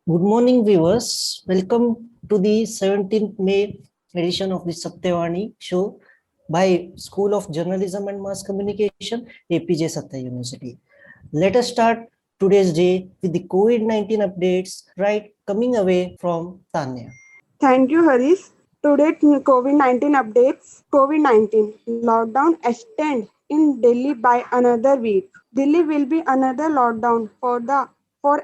Good morning, viewers. Welcome to the 17th May edition of the Satyavani show by School of Journalism and Mass Communication, APJ Satya University. Let us start today's day with the COVID-19 updates right coming away from Tanya. Thank you, Harish. Today, COVID-19 updates. COVID-19 lockdown extends in Delhi by another week. Delhi will be another lockdown for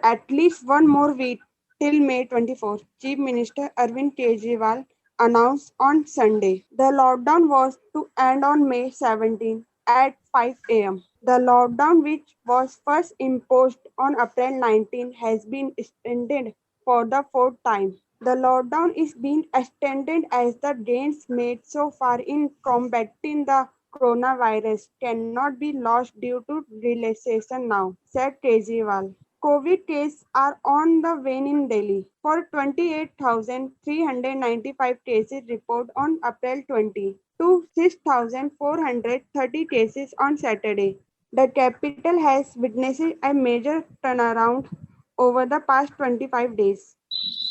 at least one more week till May 24. Chief Minister Arvind Kejriwal announced on Sunday. The lockdown was to end on May 17 at 5 a.m. The lockdown, which was first imposed on April 19, has been extended for the fourth time. The lockdown is being extended as the gains made so far in combating the coronavirus cannot be lost due to relaxation now, said Kejriwal. COVID cases are on the wane in Delhi. For 28,395 cases reported on April 20 to 6,430 cases on Saturday. The capital has witnessed a major turnaround over the past 25 days.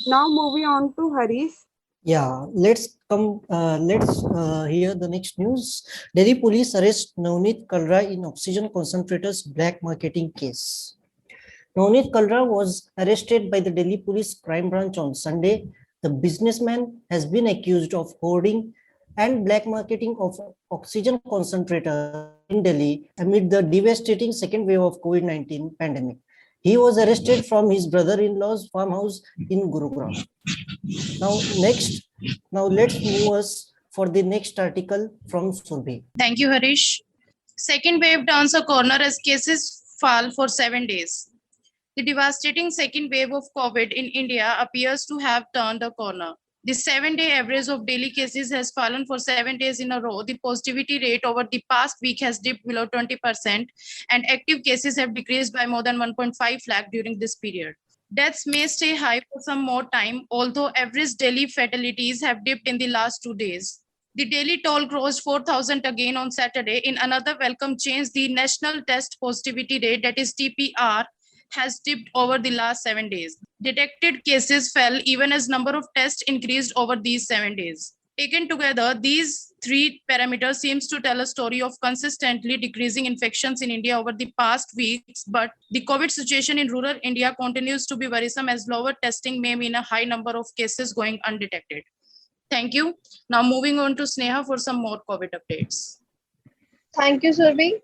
Now moving on to Harish. Yeah, let's hear the next news. Delhi police arrest Navneet Kalra in oxygen concentrators black marketing case. Navneet Kalra was arrested by the Delhi Police Crime Branch on Sunday. The businessman has been accused of hoarding and black marketing of oxygen concentrator in Delhi amid the devastating second wave of COVID-19 pandemic. He was arrested from his brother-in-law's farmhouse in Gurugram. Now let's move us for the next article from Surbhi. Thank you, Harish. Second wave turns a corner as cases fall for 7 days. The devastating second wave of COVID in India appears to have turned a corner. The 7-day average of daily cases has fallen for 7 days in a row. The positivity rate over the past week has dipped below 20%, and active cases have decreased by more than 1.5 lakh during this period. Deaths may stay high for some more time, although average daily fatalities have dipped in the last 2 days. The daily toll crossed 4,000 again on Saturday. In another welcome change, the national test positivity rate, that is TPR, has dipped over the last 7 days. Detected cases fell even as number of tests increased over these 7 days. Taken together, these three parameters seems to tell a story of consistently decreasing infections in India over the past weeks, but the COVID situation in rural India continues to be worrisome as lower testing may mean a high number of cases going undetected. Thank you. Now moving on to Sneha for some more COVID updates. Thank you, Surbhi.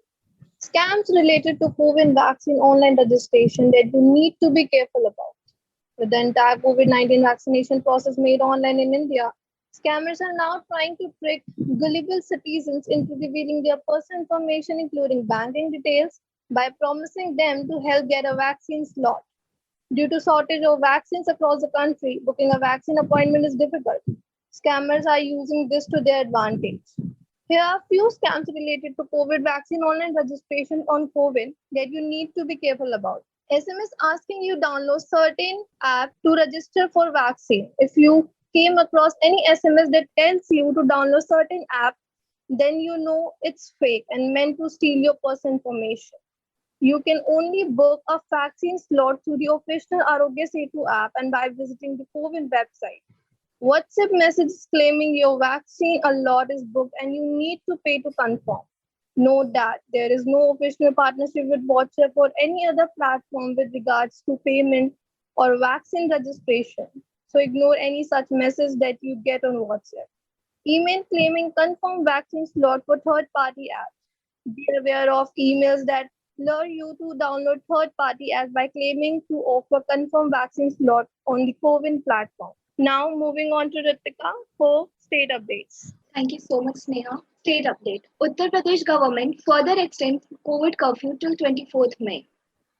Scams related to COVID vaccine online registration that you need to be careful about. With the entire COVID-19 vaccination process made online in India, scammers are now trying to trick gullible citizens into revealing their personal information, including banking details, by promising them to help get a vaccine slot. Due to shortage of vaccines across the country, booking a vaccine appointment is difficult. Scammers are using this to their advantage. Here are a few scams related to COVID vaccine online registration on COVID that you need to be careful about. SMS asking you download certain app to register for vaccine. If you came across any SMS that tells you to download certain app, then you know it's fake and meant to steal your personal information. You can only book a vaccine slot through the official Arogya Setu app and by visiting the COVID website. WhatsApp messages claiming your vaccine lot is booked and you need to pay to confirm. Note that there is no official partnership with WhatsApp or any other platform with regards to payment or vaccine registration. So ignore any such message that you get on WhatsApp. Email claiming confirmed vaccine slot for third-party apps. Be aware of emails that lure you to download third-party apps by claiming to offer confirmed vaccine slot on the COVID platform. Now moving on to Ritika for state updates. Thank you so much, Sneha. State update. Uttar Pradesh government further extends COVID curfew till 24th May.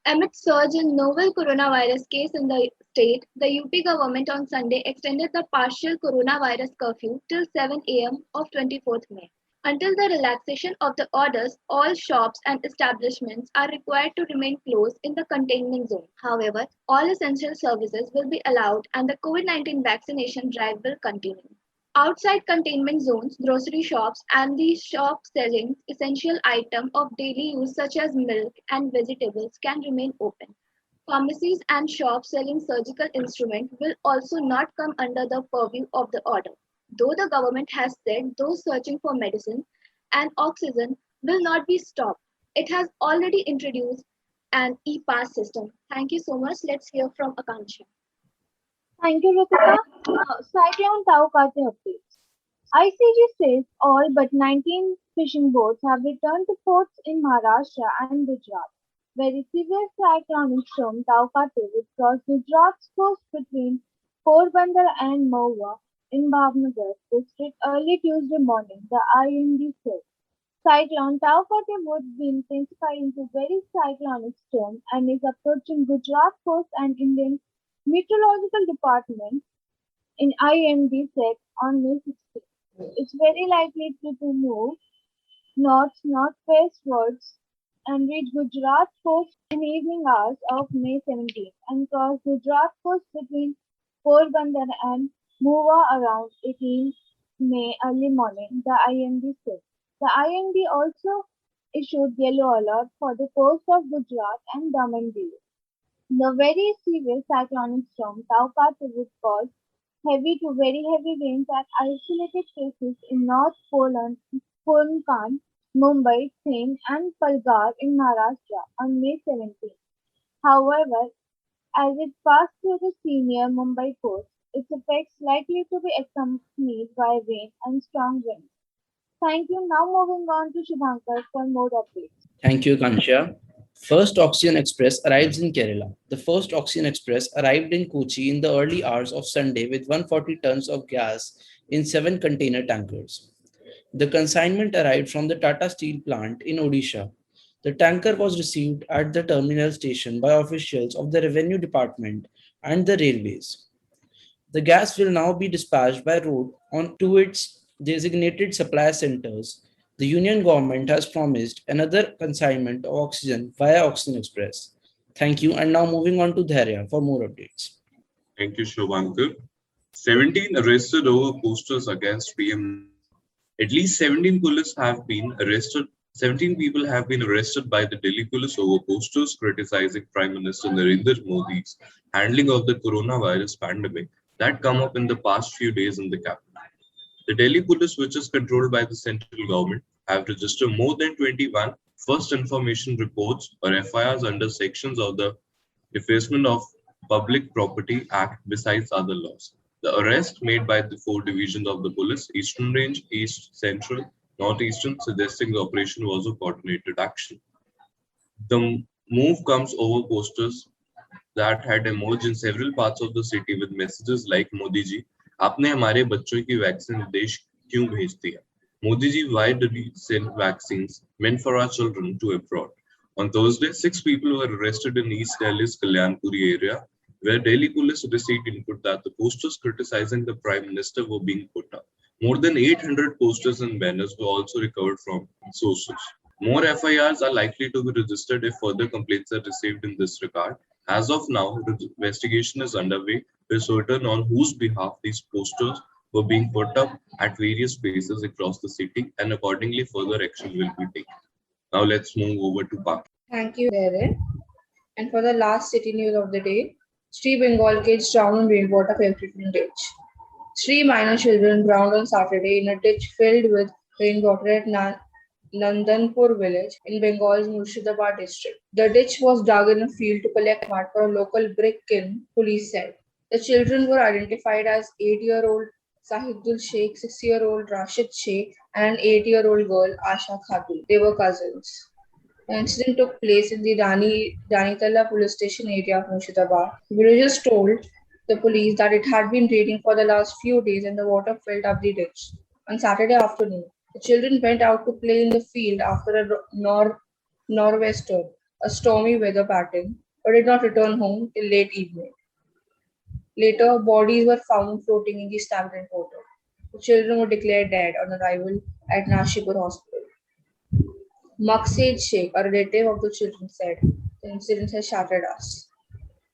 Amid surge in novel coronavirus case in the state, the UP government on Sunday extended the partial coronavirus curfew till 7 a.m. of 24th May. Until the relaxation of the orders, all shops and establishments are required to remain closed in the containment zone. However, all essential services will be allowed and the COVID-19 vaccination drive will continue. Outside containment zones, grocery shops and the shops selling essential items of daily use such as milk and vegetables can remain open. Pharmacies and shops selling surgical instruments will also not come under the purview of the order. Though the government has said those searching for medicine and oxygen will not be stopped, it has already introduced an e-pass system. Thank you so much. Let's hear from Akanksha. Thank you, Ritika. Cyclone Taukate updates. ICG says all but 19 fishing boats have returned to ports in Maharashtra and Gujarat, where a severe cyclonic storm Taukate would cross Gujarat's coast between Porbandar and Mahua in Bhavnagar district early Tuesday morning, the IMD said. Cyclone Taukate would be intensified into very cyclonic storm and is approaching Gujarat coast and Indian Meteorological Department in IMD said on May 16. It's very likely to move northwestwards and reach Gujarat coast in evening hours of May 17 and cross Gujarat coast between Porbandar and Muva around 18 May early morning, the IMD said. The IMD also issued yellow alert for the coast of Gujarat and Daman Diu. The very severe cyclonic storm Taukate would cause heavy to very heavy rains at isolated places in North Poland, Konkan, Mumbai, Thane and Palghar in Maharashtra on May 17. However, as it passed through the senior Mumbai coast, its effects likely to be accompanied by rain and strong winds. Thank you. Now moving on to Shubhankar for more updates. Thank you, Kansha. First Oxygen Express arrives in Kerala. The first Oxygen Express arrived in Kochi in the early hours of Sunday with 140 tons of gas in 7 container tankers. The consignment arrived from the Tata Steel plant in Odisha. The tanker was received at the terminal station by officials of the Revenue Department and the railways. The gas will now be dispatched by road on to its designated supply centers. The Union government has promised another consignment of oxygen via Oxygen Express. Thank you. And now moving on to Dharya for more updates. Thank you, Shubhankar. 17 arrested over posters against PM. At least 17 police have been arrested. 17 people have been arrested by the Delhi police over posters criticizing Prime Minister Narendra Modi's handling of the coronavirus pandemic that come up in the past few days in the capital. The Delhi police, which is controlled by the central government, have registered more than 21 first information reports or FIRs under sections of the Defacement of Public Property Act besides other laws. The arrest made by the 4 divisions of the police, Eastern Range, East, Central, Northeastern, suggesting the operation was a coordinated action. The move comes over posters that had emerged in several parts of the city with messages like Modi ji, आपने हमारे बच्चों की vaccine देश क्यों भेजती है? Modi ji, why did you send vaccines meant for our children to abroad? On Thursday, 6 people were arrested in East Delhi's Kalyanpuri area, where Delhi police received input that the posters criticizing the Prime Minister were being put up. More than 800 posters and banners were also recovered from sources. More FIRs are likely to be registered if further complaints are received in this regard. As of now, the investigation is underway to certain on whose behalf these posters were being put up at various places across the city, and accordingly further action will be taken. Now let's move over to Pak. Thank you, Darren. And for the last city news of the day, 3 Bengal kids drowned in rainwater filtering ditch. 3 minor children drowned on Saturday in a ditch filled with rainwater at Nandanpur village in Bengal's Murshidabad district. The ditch was dug in a field to collect mud for a local brick kiln, police said. The children were identified as 8-year-old Sahidul Sheikh, 6-year-old Rashid Sheikh, and an 8-year-old girl, Asha Khatun. They were cousins. The incident took place in the Danitala police station area of Murshidabad. Villagers told the police that it had been raining for the last few days and the water filled up the ditch. On Saturday afternoon, the children went out to play in the field after a nor'wester, a stormy weather pattern, but did not return home till late evening. Later, bodies were found floating in the stagnant water. The children were declared dead on arrival at Nashipur Hospital. Maqseed Sheikh, a relative of the children, said, "The incident has shattered us."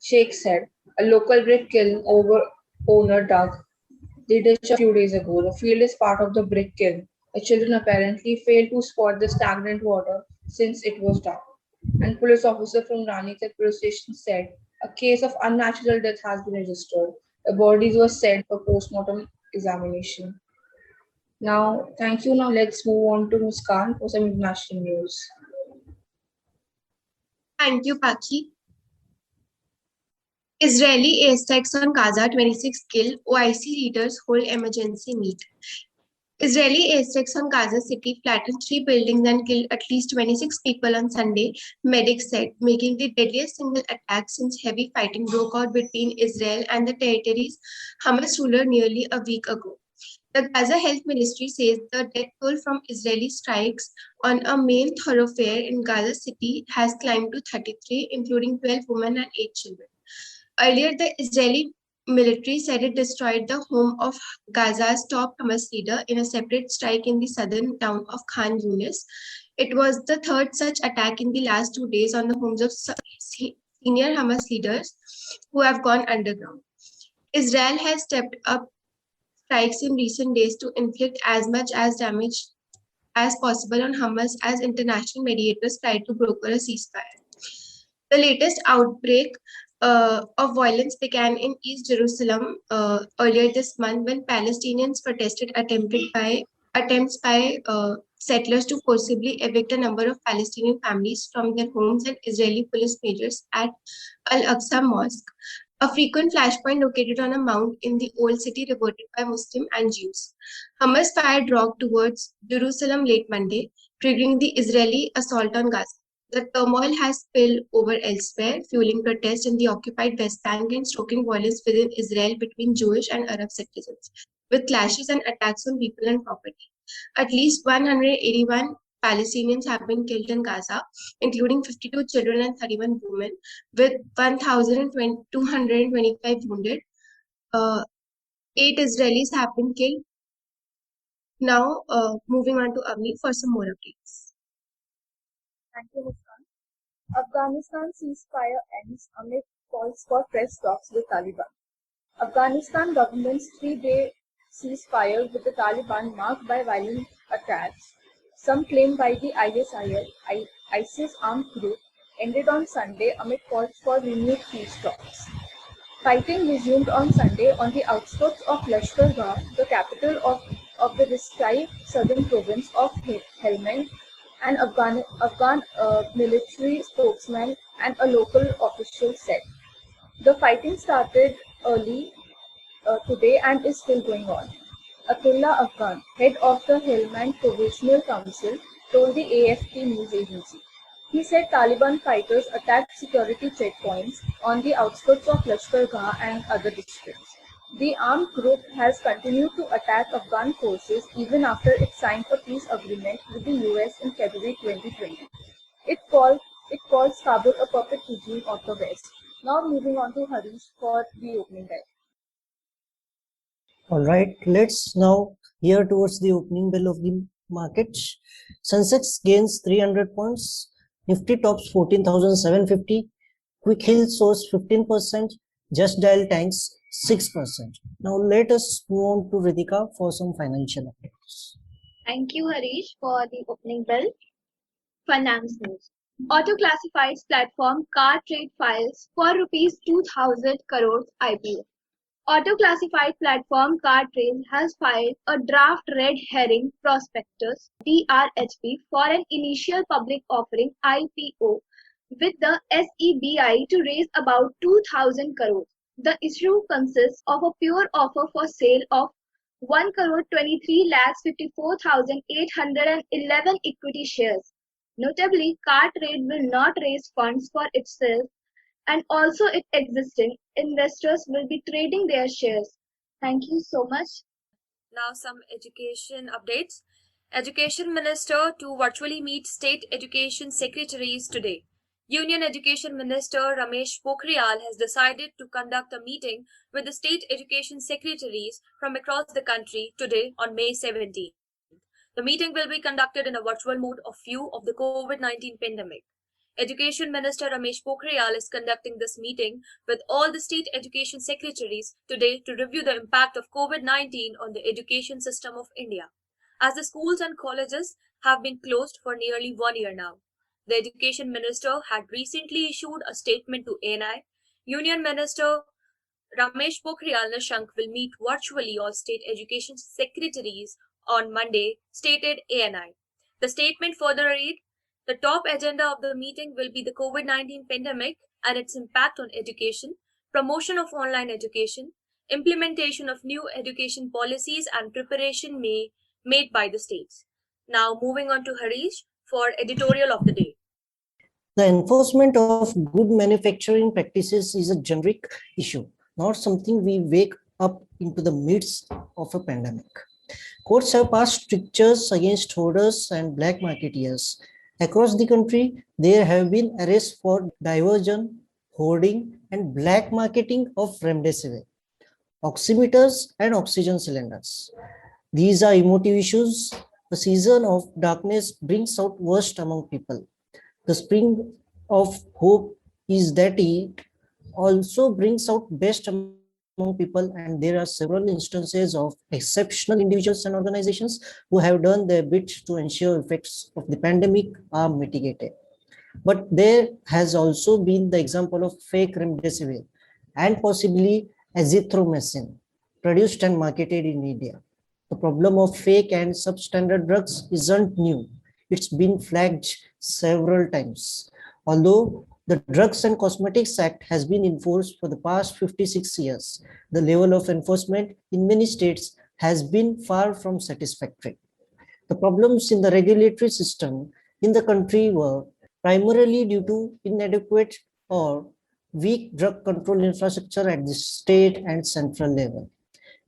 Sheikh said, "A local brick kiln owner dug the ditch a few days ago. The field is part of the brick kiln. The children apparently failed to spot the stagnant water since it was dug. and police officer from Ranikhet police station said a case of unnatural death has been registered. The bodies were sent for postmortem examination. Now, thank you. Now let's move on to Muskan for some international news. Thank you, Paki. Israeli airstrikes on Gaza, 26 killed. OIC leaders hold emergency meet. Israeli airstrikes on Gaza City flattened 3 buildings and killed at least 26 people on Sunday, medics said, making the deadliest single attack since heavy fighting broke out between Israel and the territory's Hamas ruler nearly a week ago. The Gaza Health Ministry says the death toll from Israeli strikes on a main thoroughfare in Gaza City has climbed to 33, including 12 women and 8 children. Earlier, the Israeli military said it destroyed the home of Gaza's top Hamas leader in a separate strike in the southern town of Khan Yunis. It was the third such attack in the last 2 days on the homes of senior Hamas leaders who have gone underground. Israel has stepped up strikes in recent days to inflict as much as damage as possible on Hamas as international mediators try to broker a ceasefire. The latest outbreak of violence began in East Jerusalem earlier this month when Palestinians protested attempts by settlers to forcibly evict a number of Palestinian families from their homes and Israeli police measures at Al-Aqsa Mosque, a frequent flashpoint located on a mount in the old city reverted by Muslims and Jews. Hamas fired rock towards Jerusalem late Monday, triggering the Israeli assault on Gaza. The turmoil has spilled over elsewhere, fueling protests in the occupied West Bank and stoking violence within Israel between Jewish and Arab citizens, with clashes and attacks on people and property. At least 181 Palestinians have been killed in Gaza, including 52 children and 31 women, with 1,225 wounded. 8 Israelis have been killed. Now, moving on to Avni for some more updates. Thank you, Muskan. Afghanistan ceasefire ends amid calls for fresh talks with Taliban. Afghanistan government's 3-day ceasefire with the Taliban marked by violent attacks, some claimed by the ISIS armed group, ended on Sunday amid calls for renewed peace talks. Fighting resumed on Sunday on the outskirts of Lashkar Gah, the capital of the described southern province of Helmand. An Afghan military spokesman and a local official said. The fighting started early today and is still going on. Atullah Afghan, head of the Helmand Provisional Council, told the AFP news agency. He said Taliban fighters attacked security checkpoints on the outskirts of Lashkar Gah and other districts. The armed group has continued to attack Afghan forces even after it signed a peace agreement with the US in February 2020. It calls Kabul a puppet regime of the West. Now moving on to Harish for the opening bell. All right, let's now hear towards the opening bell of the market. Sensex gains 300 points. Nifty tops 14,750. Quick Hill soars 15%. Just Dial tanks 6%. Now let us move on to Ritika for some financial updates. Thank you, Harish, for the opening bell. Finance news. Auto classifieds platform Car Trade files for rupees 2,000 crores IPO. Auto classified platform Car Trade has filed a draft red herring prospectus DRHP for an initial public offering IPO with the SEBI to raise about 2,000 crores. The issue consists of a pure offer for sale of 1,23,54,811 equity shares. Notably, Car Trade will not raise funds for itself, and also its existing investors will be trading their shares. Thank you so much. Now some education updates. Education Minister to virtually meet state education secretaries today. Union Education Minister Ramesh Pokhriyal has decided to conduct a meeting with the state education secretaries from across the country today on May 17th. The meeting will be conducted in a virtual mode of view of the COVID-19 pandemic. Education Minister Ramesh Pokhriyal is conducting this meeting with all the state education secretaries today to review the impact of COVID-19 on the education system of India, as the schools and colleges have been closed for nearly 1 year now. The Education Minister had recently issued a statement to ANI. Union Minister Ramesh Pokhriyal Nishank will meet virtually all state education secretaries on Monday, stated ANI. The statement further read, the top agenda of the meeting will be the COVID-19 pandemic and its impact on education, promotion of online education, implementation of new education policies and preparation made by the states. Now moving on to Harish for editorial of the day. The enforcement of good manufacturing practices is a generic issue, not something we wake up into the midst of a pandemic. Courts have passed strictures against hoarders and black marketeers. Across the country, there have been arrests for diversion, hoarding, and black marketing of remdesivir, oximeters, and oxygen cylinders. These are emotive issues. The season of darkness brings out worst among people. The spring of hope is that it also brings out best among people, and there are several instances of exceptional individuals and organizations who have done their bit to ensure effects of the pandemic are mitigated. But there has also been the example of fake remdesivir and possibly azithromycin produced and marketed in India. The problem of fake and substandard drugs isn't new. It's been flagged several times. Although the Drugs and Cosmetics Act has been enforced for the past 56 years, the level of enforcement in many states has been far from satisfactory. The problems in the regulatory system in the country were primarily due to inadequate or weak drug control infrastructure at the state and central level,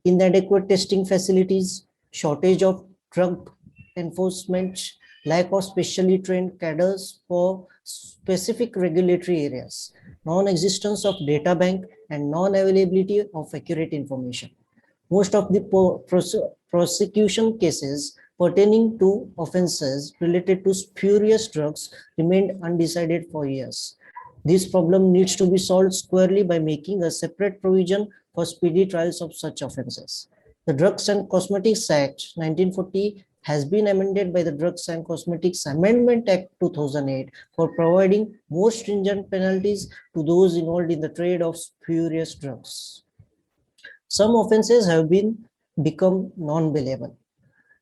inadequate testing facilities, shortage of drug enforcement, lack of specially trained cadres for specific regulatory areas, non-existence of data bank, and non-availability of accurate information. Most of the prosecution cases pertaining to offenses related to spurious drugs remained undecided for years. This problem needs to be solved squarely by making a separate provision for speedy trials of such offenses. The Drugs and Cosmetics Act 1940 has been amended by the Drugs and Cosmetics Amendment Act 2008 for providing more stringent penalties to those involved in the trade of spurious drugs. Some offenses have become non-bailable.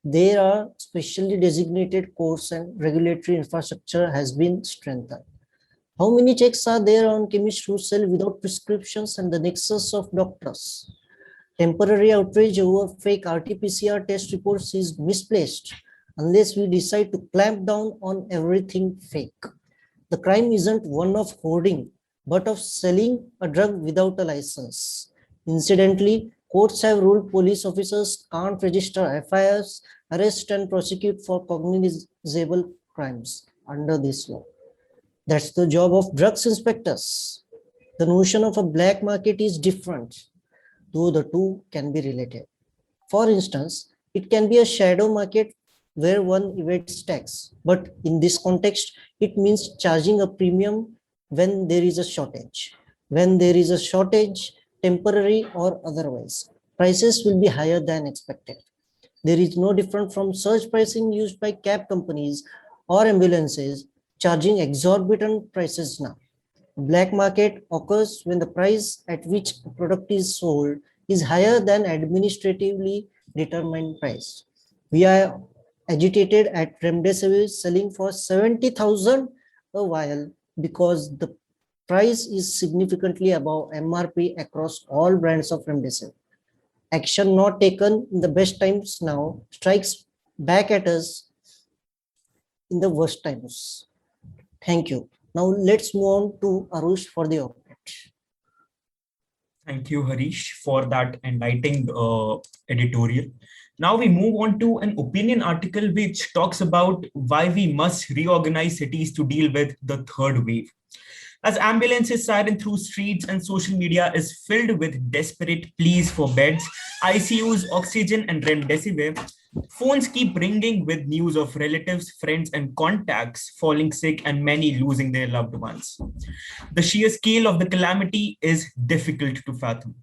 There are specially designated courts and regulatory infrastructure has been strengthened. How many checks are there on chemists who sell without prescriptions and the nexus of doctors? Temporary outrage over fake RT-PCR test reports is misplaced unless we decide to clamp down on everything fake. The crime isn't one of hoarding, but of selling a drug without a license. Incidentally, courts have ruled police officers can't register FIRs, arrest and prosecute for cognizable crimes under this law. That's the job of drugs inspectors. The notion of a black market is different, though the two can be related. For instance, it can be a shadow market where one evades tax, but in this context, it means charging a premium when there is a shortage. When there is a shortage, temporary or otherwise, prices will be higher than expected. There is no different from surge pricing used by cab companies or ambulances charging exorbitant prices now. Black market occurs when the price at which a product is sold is higher than administratively determined price. We are agitated at remdesivir selling for 70,000 a vial because the price is significantly above MRP across all brands of remdesivir. Action not taken in the best times now strikes back at us in the worst times. Thank you. Now let's move on to Arush for the update. Thank you, Harish, for that enlightening editorial. Now we move on to an opinion article which talks about why we must reorganize cities to deal with the third wave. As ambulances siren through streets and social media is filled with desperate pleas for beds, ICUs, oxygen, and remdesivir, phones keep ringing with news of relatives, friends, and contacts falling sick and many losing their loved ones. The sheer scale of the calamity is difficult to fathom.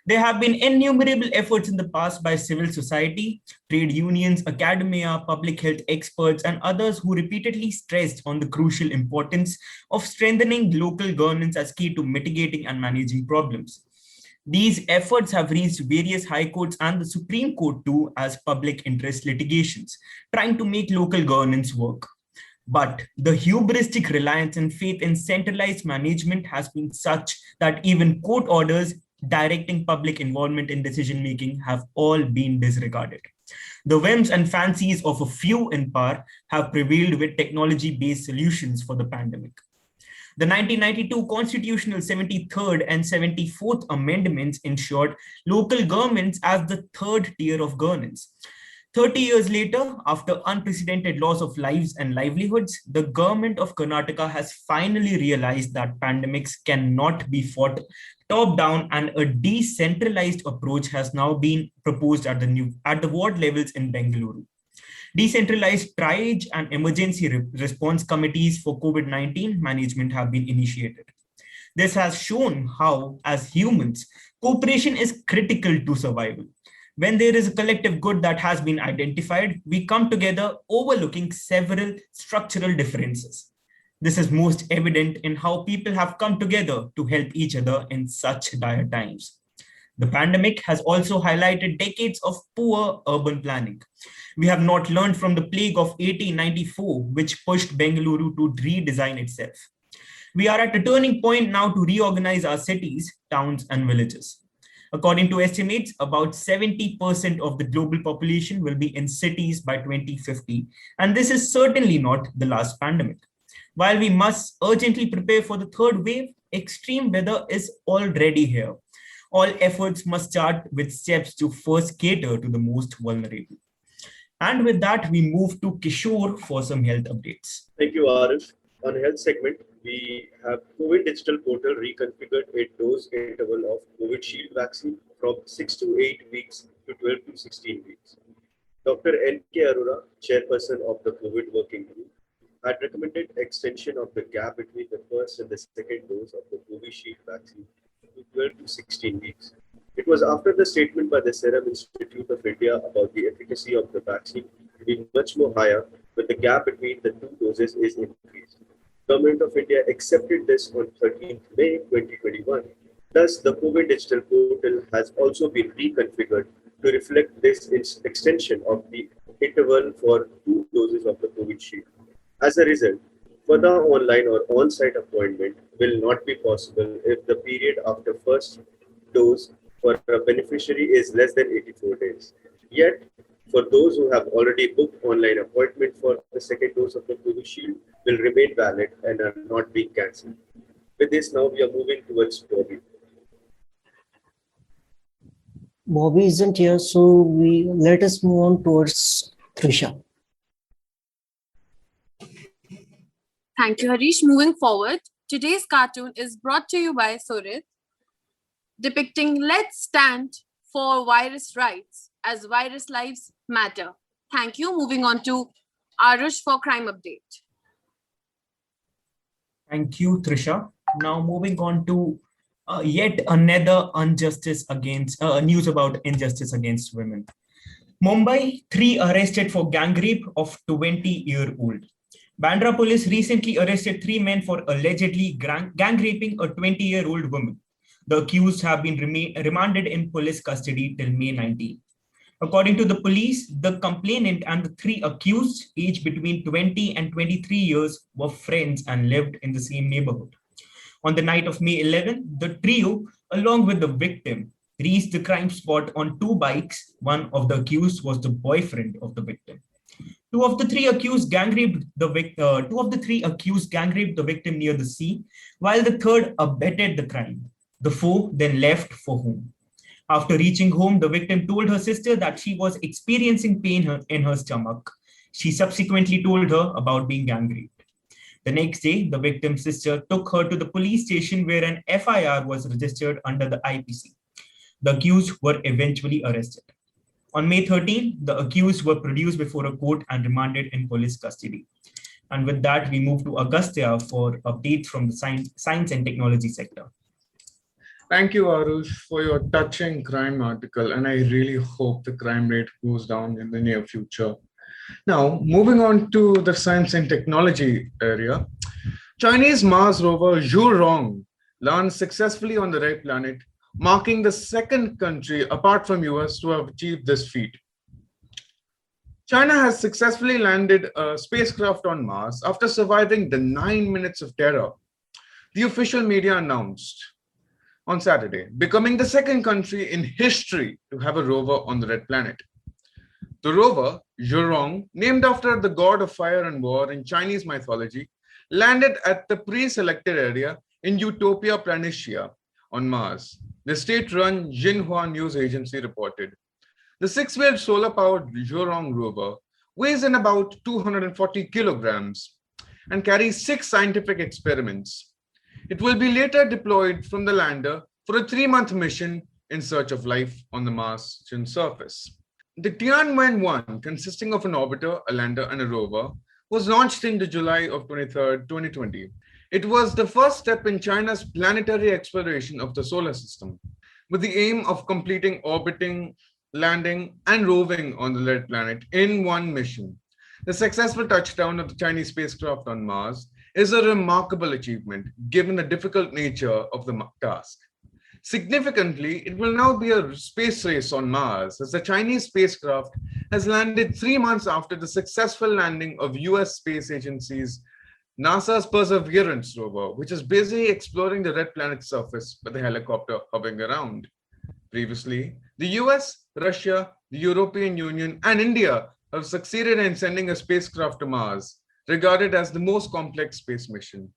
There have been innumerable efforts in the past by civil society, trade unions, academia, public health experts, and others who repeatedly stressed on the crucial importance of strengthening local governance as key to mitigating and managing problems. These efforts have reached various high courts and the Supreme Court too as public interest litigations, trying to make local governance work. But the hubristic reliance and faith in centralized management has been such that even court orders directing public involvement in decision-making have all been disregarded. The whims and fancies of a few in power have prevailed with technology-based solutions for the pandemic. The 1992 Constitutional 73rd and 74th Amendments ensured local governments as the third tier of governance. 30 years later, after unprecedented loss of lives and livelihoods, the government of Karnataka has finally realized that pandemics cannot be fought top-down, and a decentralized approach has now been proposed at the ward levels in Bengaluru. Decentralized triage and emergency response committees for COVID-19 management have been initiated. This has shown how, as humans, cooperation is critical to survival. When there is a collective good that has been identified, we come together overlooking several structural differences. This is most evident in how people have come together to help each other in such dire times. The pandemic has also highlighted decades of poor urban planning. We have not learned from the plague of 1894, which pushed Bengaluru to redesign itself. We are at a turning point now to reorganize our cities, towns, and villages. According to estimates, about 70% of the global population will be in cities by 2050, and this is certainly not the last pandemic. While we must urgently prepare for the third wave, extreme weather is already here. All efforts must start with steps to first cater to the most vulnerable. And with that, we move to Kishore for some health updates. Thank you, Arif. On health segment, we have COVID digital portal reconfigured a dose interval of COVID Shield vaccine from 6 to 8 weeks to 12 to 16 weeks. Dr. N.K. Arora, chairperson of the COVID working group, had recommended extension of the gap between the first and the second dose of the COVID Shield vaccine to 12 to 16 weeks. It was after the statement by the Serum Institute of India about the efficacy of the vaccine to be much more higher, but the gap between the two doses is increased. Government of India accepted this on 13th May 2021. Thus, the COVID digital portal has also been reconfigured to reflect this extension of the interval for 2 doses of the COVID Shield. As a result, further online or on-site appointment will not be possible if the period after first dose for a beneficiary is less than 84 days. Yet, for those who have already booked online appointment for the second dose of the COVID Shield will remain valid and are not being cancelled. With this, now we are moving towards Bobby. Bobby isn't here, so let us move on towards Trisha. Thank you, Harish. Moving forward, today's cartoon is brought to you by Surit, depicting Let's Stand for Virus Rights as virus lives matter. Thank you. Moving on to Arush for crime update. Thank you, Trisha. Now moving on to yet another news about injustice against women. Mumbai, 3 arrested for gang rape of 20-year-old. Bandra police recently arrested 3 men for allegedly gang raping a 20-year-old woman. The accused have been remanded in police custody till May 19. According to the police, the complainant and the 3 accused, aged between 20 and 23 years, were friends and lived in the same neighborhood. On the night of May 11, the trio, along with the victim, reached the crime spot on 2 bikes. One of the accused was the boyfriend of the victim. 2 of the 3 accused gang raped the victim near the sea, while the third abetted the crime. The 4 then left for home. After reaching home, the victim told her sister that she was experiencing pain in her stomach. She subsequently told her about being gang raped. The next day, the victim's sister took her to the police station where an FIR was registered under the IPC. The accused were eventually arrested. On May 13, the accused were produced before a court and remanded in police custody. And with that, we move to Agastya for updates from the science and technology sector. Thank you, Arush, for your touching crime article, and I really hope the crime rate goes down in the near future. Now, moving on to the science and technology area, Chinese Mars rover Zhurong landed successfully on the red planet, marking the second country apart from US to have achieved this feat. China has successfully landed a spacecraft on Mars after surviving the 9 minutes of terror, the official media announced on Saturday, becoming the second country in history to have a rover on the red planet. The rover, Zhurong, named after the god of fire and war in Chinese mythology, landed at the pre-selected area in Utopia Planitia on Mars, the state-run Xinhua news agency reported. The six-wheeled solar-powered Zhurong rover weighs in about 240 kilograms and carries 6 scientific experiments. It will be later deployed from the lander for a 3-month mission in search of life on the Martian surface. The Tianwen-1, consisting of an orbiter, a lander, and a rover, was launched in July of 23rd, 2020. It was the first step in China's planetary exploration of the solar system, with the aim of completing orbiting, landing, and roving on the red planet in one mission. The successful touchdown of the Chinese spacecraft on Mars is a remarkable achievement given the difficult nature of the task. Significantly, it will now be a space race on Mars, as the Chinese spacecraft has landed 3 months after the successful landing of US space agency's NASA's Perseverance rover, which is busy exploring the red planet's surface with a helicopter hovering around. Previously, the US, Russia, the European Union, and India have succeeded in sending a spacecraft to Mars, regarded as the most complex space mission.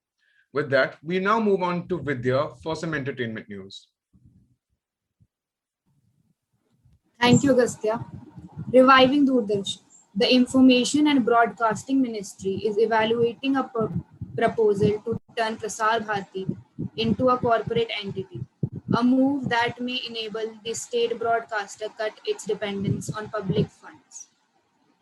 With that, we now move on to Vidya for some entertainment news. Thank you, Agastya. Reviving Doordarshan. The Information and Broadcasting Ministry is evaluating a proposal to turn Prasar Bharati into a corporate entity, a move that may enable the state broadcaster cut its dependence on public funds.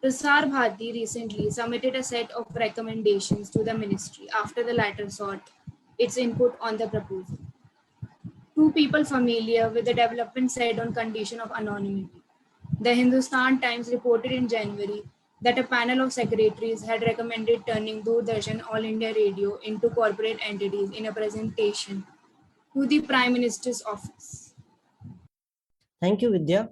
Prasar Bharati recently submitted a set of recommendations to the ministry after the latter sought its input on the proposal. Two people familiar with the development said on condition of anonymity. The Hindustan Times reported in January that a panel of secretaries had recommended turning Doordarshan All India Radio into corporate entities in a presentation to the Prime Minister's office. Thank you, Vidya.